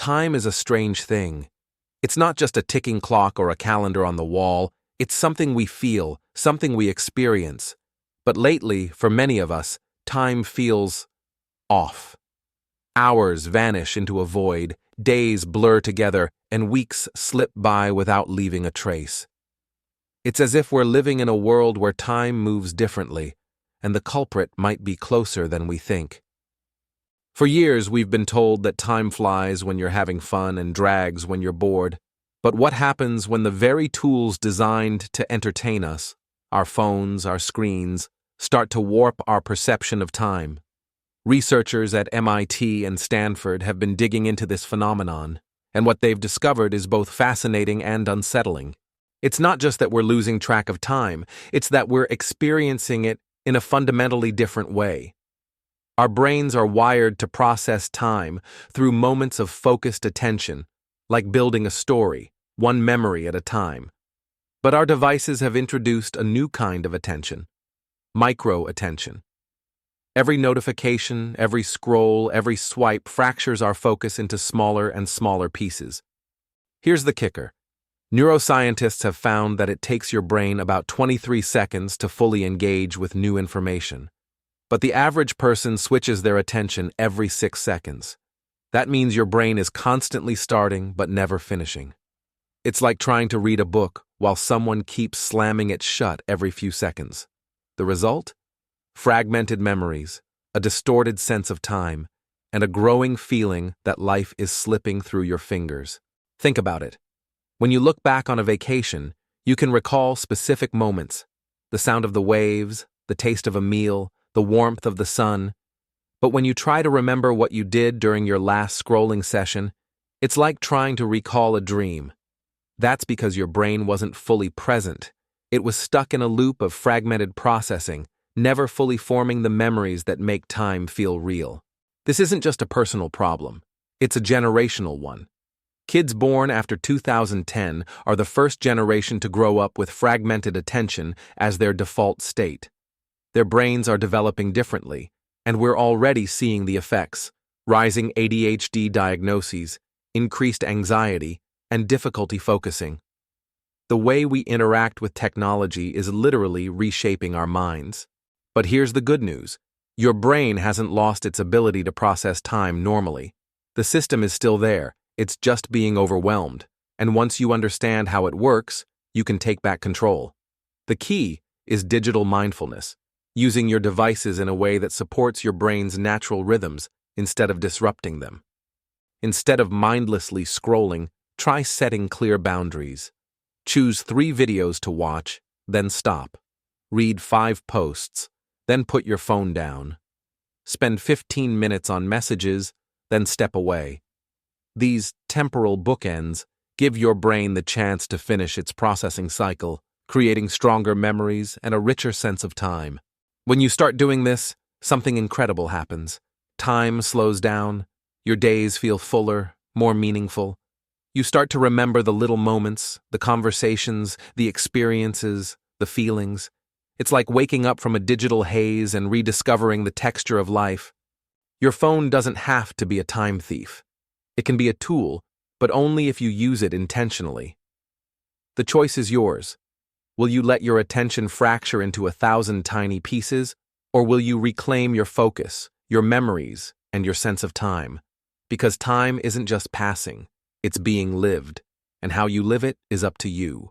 Time is a strange thing. It's not just a ticking clock or a calendar on the wall. It's something we feel, something we experience. But lately, for many of us, time feels off. Hours vanish into a void, days blur together, and weeks slip by without leaving a trace. It's as if we're living in a world where time moves differently, and the culprit might be closer than we think. For years, we've been told that time flies when you're having fun and drags when you're bored. But what happens when the very tools designed to entertain us, our phones, our screens, start to warp our perception of time? Researchers at MIT and Stanford have been digging into this phenomenon, and what they've discovered is both fascinating and unsettling. It's not just that we're losing track of time, it's that we're experiencing it in a fundamentally different way. Our brains are wired to process time through moments of focused attention, like building a story, one memory at a time. But our devices have introduced a new kind of attention, micro-attention. Every notification, every scroll, every swipe fractures our focus into smaller and smaller pieces. Here's the kicker. Neuroscientists have found that it takes your brain about 23 seconds to fully engage with new information. But the average person switches their attention every 6 seconds. That means your brain is constantly starting but never finishing. It's like trying to read a book while someone keeps slamming it shut every few seconds. The result? Fragmented memories, a distorted sense of time, and a growing feeling that life is slipping through your fingers. Think about it. When you look back on a vacation, you can recall specific moments, the sound of the waves, the taste of a meal, the warmth of the sun. But when you try to remember what you did during your last scrolling session, it's like trying to recall a dream. That's because your brain wasn't fully present. It was stuck in a loop of fragmented processing, never fully forming the memories that make time feel real. This isn't just a personal problem. It's a generational one. Kids born after 2010 are the first generation to grow up with fragmented attention as their default state. Their brains are developing differently, and we're already seeing the effects: rising ADHD diagnoses, increased anxiety, and difficulty focusing. The way we interact with technology is literally reshaping our minds. But here's the good news. Your brain hasn't lost its ability to process time normally. The system is still there, it's just being overwhelmed, and once you understand how it works, you can take back control. The key is digital mindfulness. Using your devices in a way that supports your brain's natural rhythms instead of disrupting them. Instead of mindlessly scrolling, try setting clear boundaries. Choose 3 videos to watch, then stop. Read 5 posts, then put your phone down. Spend 15 minutes on messages, then step away. These temporal bookends give your brain the chance to finish its processing cycle, creating stronger memories and a richer sense of time. When you start doing this, something incredible happens. Time slows down, your days feel fuller, more meaningful. You start to remember the little moments, the conversations, the experiences, the feelings. It's like waking up from a digital haze and rediscovering the texture of life. Your phone doesn't have to be a time thief. It can be a tool, but only if you use it intentionally. The choice is yours. Will you let your attention fracture into 1,000 tiny pieces, or will you reclaim your focus, your memories, and your sense of time? Because time isn't just passing, it's being lived, and how you live it is up to you.